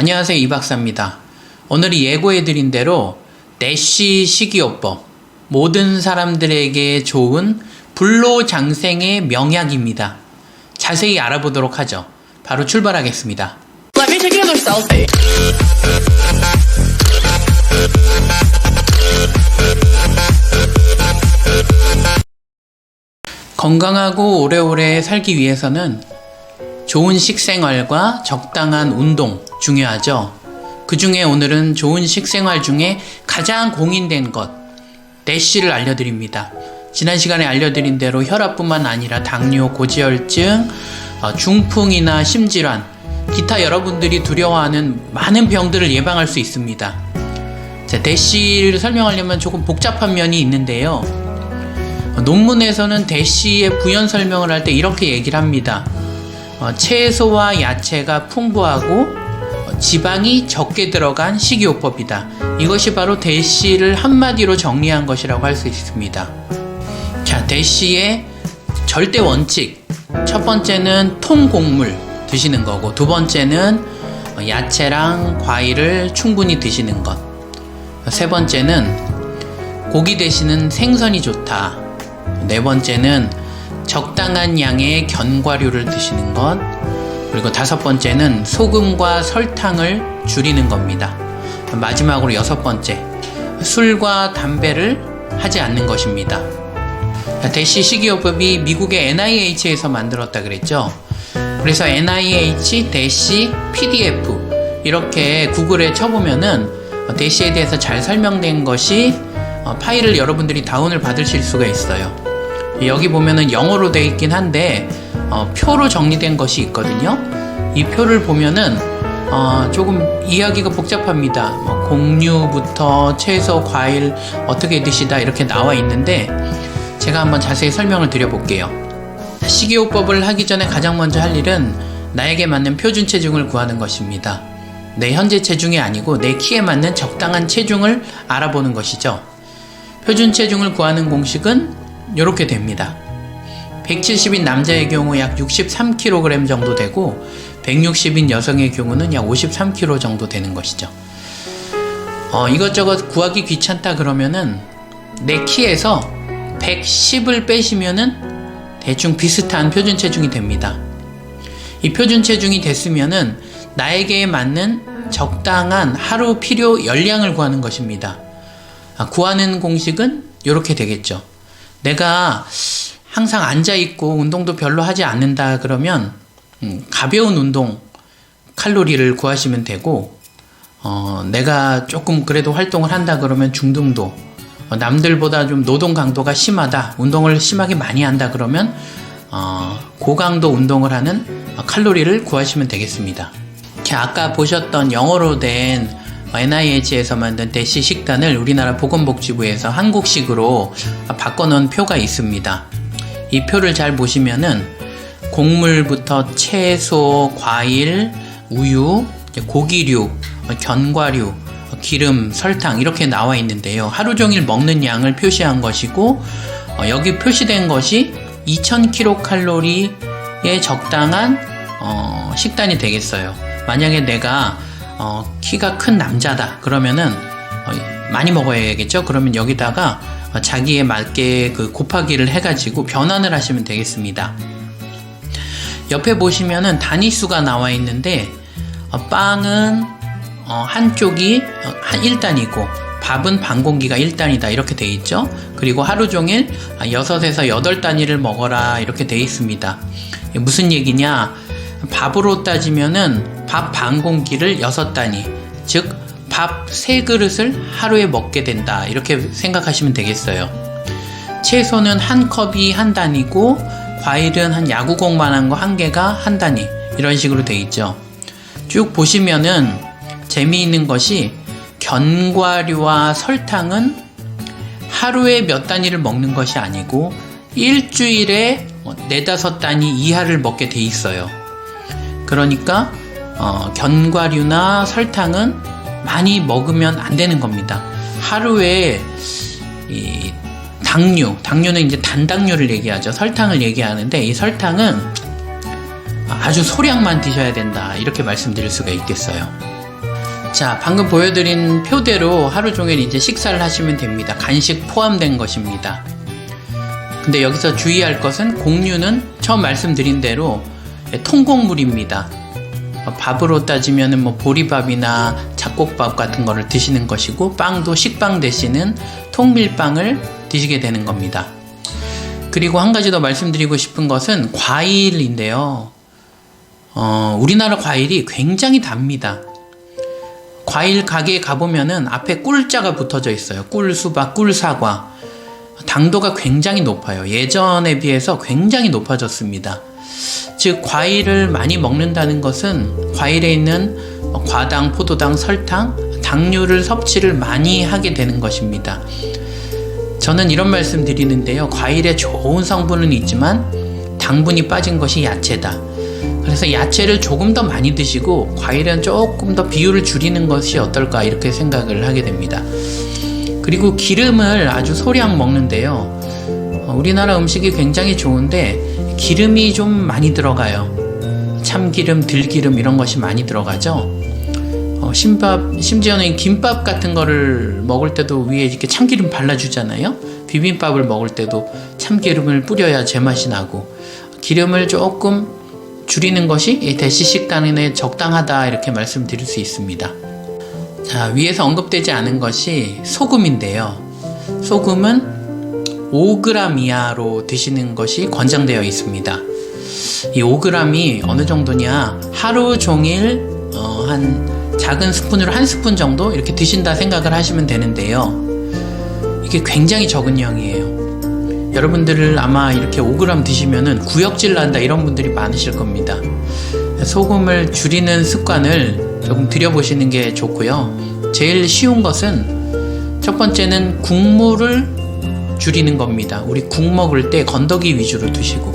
안녕하세요, 이 박사입니다. 오늘이 예고해드린 대로 내시 식이요법, 모든 사람들에게 좋은 불로장생의 명약입니다. 자세히 알아보도록 하죠. 바로 출발하겠습니다. Let me take another selfie. 건강하고 오래오래 살기 위해서는 좋은 식생활과 적당한 운동 중요하죠. 그 중에 오늘은 좋은 식생활 중에 가장 공인된 것, 내시를 알려드립니다. 지난 시간에 알려드린 대로 혈압뿐만 아니라 당뇨, 고지혈증, 중풍이나 심질환, 기타 여러분들이 두려워하는 많은 병들을 예방할 수 있습니다. 자, 내시를 설명하려면 조금 복잡한 면이 있는데요. 논문에서는 내시의 부연 설명을 할 때 이렇게 얘기를 합니다. 채소와 야채가 풍부하고 지방이 적게 들어간 식이요법이다. 이것이 바로 내시를 한마디로 정리한 것이라고 할 수 있습니다. 자, 내시의 절대 원칙. 첫 번째는 통곡물 드시는 거고, 두 번째는 야채랑 과일을 충분히 드시는 것. 세 번째는 고기 대신은 생선이 좋다. 네 번째는 적당한 양의 견과류를 드시는 것. 그리고 다섯 번째는 소금과 설탕을 줄이는 겁니다. 마지막으로 여섯 번째, 술과 담배를 하지 않는 것입니다. 내시 식이요법이 미국의 NIH에서 만들었다 그랬죠. 그래서 NIH 내시 PDF 이렇게 구글에 쳐보면은 내시에 대해서 잘 설명된 것이 파일을 여러분들이 다운을 받으실 수가 있어요. 여기 보면은 영어로 되어 있긴 한데 표로 정리된 것이 있거든요. 이 표를 보면은 조금 이야기가 복잡합니다. 곡류부터 채소, 과일 어떻게 드시다 이렇게 나와 있는데 제가 한번 자세히 설명을 드려볼게요. 식이요법을 하기 전에 가장 먼저 할 일은 나에게 맞는 표준 체중을 구하는 것입니다. 내 현재 체중이 아니고 내 키에 맞는 적당한 체중을 알아보는 것이죠. 표준 체중을 구하는 공식은 이렇게 됩니다. 170인 남자의 경우 약 63kg 정도 되고 160인 여성의 경우는 약 53kg 정도 되는 것이죠. 이것저것 구하기 귀찮다 그러면은 내 키에서 110을 빼시면은 대충 비슷한 표준 체중이 됩니다. 이 표준 체중이 됐으면은 나에게 맞는 적당한 하루 필요 열량을 구하는 것입니다. 구하는 공식은 이렇게 되겠죠. 내가 항상 앉아있고 운동도 별로 하지 않는다 그러면 가벼운 운동 칼로리를 구하시면 되고, 내가 조금 그래도 활동을 한다 그러면 중등도, 남들보다 좀 노동 강도가 심하다, 운동을 심하게 많이 한다 그러면 고강도 운동을 하는 칼로리를 구하시면 되겠습니다. 아까 보셨던 영어로 된 NIH에서 만든 내시 식단을 우리나라 보건복지부에서 한국식으로 바꿔놓은 표가 있습니다. 이 표를 잘 보시면은 곡물부터 채소, 과일, 우유, 고기류, 견과류, 기름, 설탕 이렇게 나와 있는데요. 하루 종일 먹는 양을 표시한 것이고, 여기 표시된 것이 2000kcal의 적당한 식단이 되겠어요. 만약에 내가 키가 큰 남자다 그러면은 많이 먹어야겠죠. 그러면 여기다가 자기에 맞게 그 곱하기를 해가지고 변환을 하시면 되겠습니다. 옆에 보시면은 단위수가 나와 있는데 빵은 한쪽이 1단이고 밥은 반 공기가 1단이다 이렇게 돼 있죠. 그리고 하루 종일 6에서 8단위를 먹어라 이렇게 돼 있습니다. 무슨 얘기냐? 밥으로 따지면은 밥 반 공기를 6단위, 즉 밥 3그릇을 하루에 먹게 된다 이렇게 생각하시면 되겠어요. 채소는 한 컵이 1단위고 과일은 한 야구공만한 거 1개가 1단위 이런 식으로 돼 있죠. 쭉 보시면은 재미있는 것이 견과류와 설탕은 하루에 몇 단위를 먹는 것이 아니고 일주일에 4-5단위 이하를 먹게 돼 있어요. 그러니까 견과류나 설탕은 많이 먹으면 안 되는 겁니다. 하루에 이 당류는 이제 단당류를 얘기하죠. 설탕을 얘기하는데 이 설탕은 아주 소량만 드셔야 된다 이렇게 말씀드릴 수가 있겠어요. 자, 방금 보여드린 표대로 하루 종일 이제 식사를 하시면 됩니다. 간식 포함된 것입니다. 근데 여기서 주의할 것은 곡류는 처음 말씀드린 대로 통곡물입니다. 밥으로 따지면 뭐 보리밥이나 잡곡밥 같은 거를 드시는 것이고, 빵도 식빵 대신은 통밀빵을 드시게 되는 겁니다. 그리고 한 가지 더 말씀드리고 싶은 것은 과일인데요. 우리나라 과일이 굉장히 답니다. 과일 가게에 가보면은 앞에 꿀자가 붙어져 있어요. 꿀 수박, 꿀 사과. 당도가 굉장히 높아요. 예전에 비해서 굉장히 높아졌습니다. 즉, 과일을 많이 먹는다는 것은 과일에 있는 과당, 포도당, 설탕, 당류를 섭취를 많이 하게 되는 것입니다. 저는 이런 말씀 드리는데요. 과일에 좋은 성분은 있지만 당분이 빠진 것이 야채다. 그래서 야채를 조금 더 많이 드시고 과일은 조금 더 비율을 줄이는 것이 어떨까, 이렇게 생각을 하게 됩니다. 그리고 기름을 아주 소량 먹는데요. 우리나라 음식이 굉장히 좋은데 기름이 좀 많이 들어가요. 참기름, 들기름 이런 것이 많이 들어가죠. 심지어는 김밥 같은 거를 먹을 때도 위에 이렇게 참기름 발라주잖아요. 비빔밥을 먹을 때도 참기름을 뿌려야 제맛이 나고, 기름을 조금 줄이는 것이 대시 식단에 적당하다, 이렇게 말씀드릴 수 있습니다. 자, 위에서 언급되지 않은 것이 소금인데요. 소금은 5g 이하로 드시는 것이 권장되어 있습니다. 이 5g이 어느 정도냐, 하루 종일 한 작은 스푼으로 한 스푼 정도 이렇게 드신다 생각을 하시면 되는데요. 이게 굉장히 적은 양이에요. 여러분들을 아마 이렇게 5g 드시면은 구역질 난다, 이런 분들이 많으실 겁니다. 소금을 줄이는 습관을 조금 들여보시는 게 좋고요. 제일 쉬운 것은 첫 번째는 국물을 줄이는 겁니다. 우리 국 먹을 때 건더기 위주로 드시고,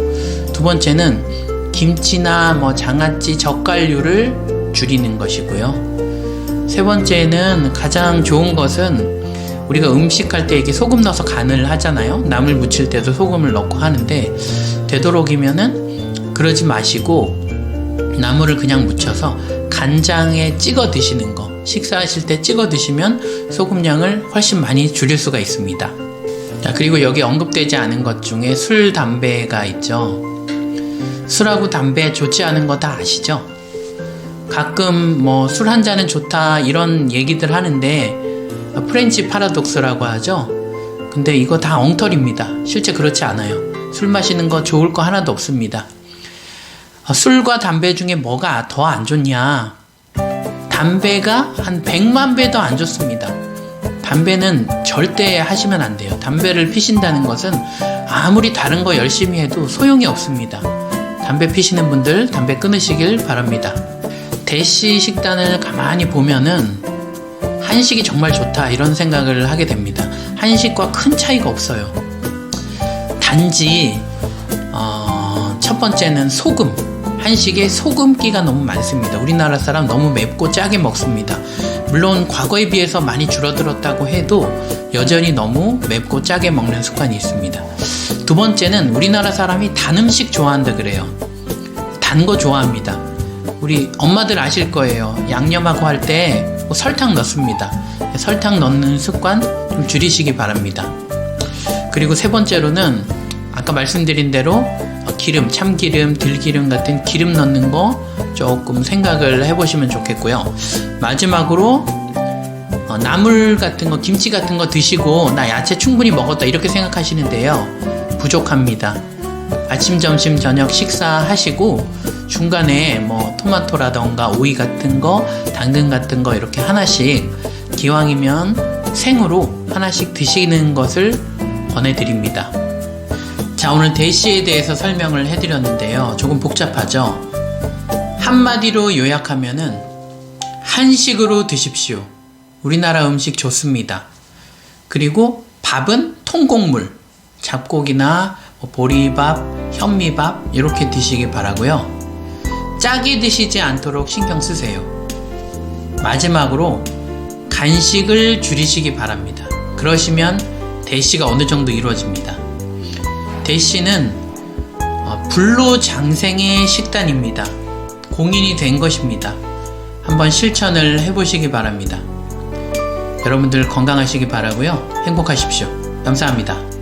두 번째는 김치나 뭐 장아찌, 젓갈류를 줄이는 것이고요. 세 번째는 가장 좋은 것은 우리가 음식할 때 이렇게 소금 넣어서 간을 하잖아요. 나물 무칠 때도 소금을 넣고 하는데, 되도록이면은 그러지 마시고 나물을 그냥 무쳐서 간장에 찍어 드시는 거, 식사하실 때 찍어 드시면 소금량을 훨씬 많이 줄일 수가 있습니다. 자, 그리고 여기 언급되지 않은 것 중에 술, 담배가 있죠. 술하고 담배 좋지 않은 거 다 아시죠? 가끔 뭐 술 한 잔은 좋다, 이런 얘기들 하는데 프렌치 파라독스라고 하죠. 근데 이거 다 엉터리입니다. 실제 그렇지 않아요. 술 마시는 거 좋을 거 하나도 없습니다. 술과 담배 중에 뭐가 더 안 좋냐? 담배가 한 100만 배 더 안 좋습니다. 담배는 절대 하시면 안 돼요. 담배를 피신다는 것은 아무리 다른 거 열심히 해도 소용이 없습니다. 담배 피시는 분들 담배 끊으시길 바랍니다. 대시 식단을 가만히 보면은 한식이 정말 좋다, 이런 생각을 하게 됩니다. 한식과 큰 차이가 없어요. 단지 첫 번째는 소금. 한식에 소금기가 너무 많습니다. 우리나라 사람 너무 맵고 짜게 먹습니다. 물론 과거에 비해서 많이 줄어들었다고 해도 여전히 너무 맵고 짜게 먹는 습관이 있습니다. 두 번째는 우리나라 사람이 단 음식 좋아한다 그래요. 단 거 좋아합니다. 우리 엄마들 아실 거예요. 양념하고 할 때 설탕 넣습니다. 설탕 넣는 습관 좀 줄이시기 바랍니다. 그리고 세 번째로는 아까 말씀드린 대로 기름, 참기름, 들기름 같은 기름 넣는 거 조금 생각을 해보시면 좋겠고요. 마지막으로 나물 같은 거, 김치 같은 거 드시고 나 야채 충분히 먹었다, 이렇게 생각하시는데요. 부족합니다. 아침, 점심, 저녁 식사하시고 중간에 뭐 토마토라던가 오이 같은 거, 당근 같은 거 이렇게 하나씩, 기왕이면 생으로 하나씩 드시는 것을 권해드립니다. 자, 오늘 대시에 대해서 설명을 해드렸는데요. 조금 복잡하죠? 한마디로 요약하면은 한식으로 드십시오. 우리나라 음식 좋습니다. 그리고 밥은 통곡물, 잡곡이나 보리밥, 현미밥 이렇게 드시기 바라고요. 짜게 드시지 않도록 신경 쓰세요. 마지막으로 간식을 줄이시기 바랍니다. 그러시면 대시가 어느 정도 이루어집니다. 대시는 불로장생의 식단입니다. 공인이 된 것입니다. 한번 실천을 해보시기 바랍니다. 여러분들 건강하시기 바라고요. 행복하십시오. 감사합니다.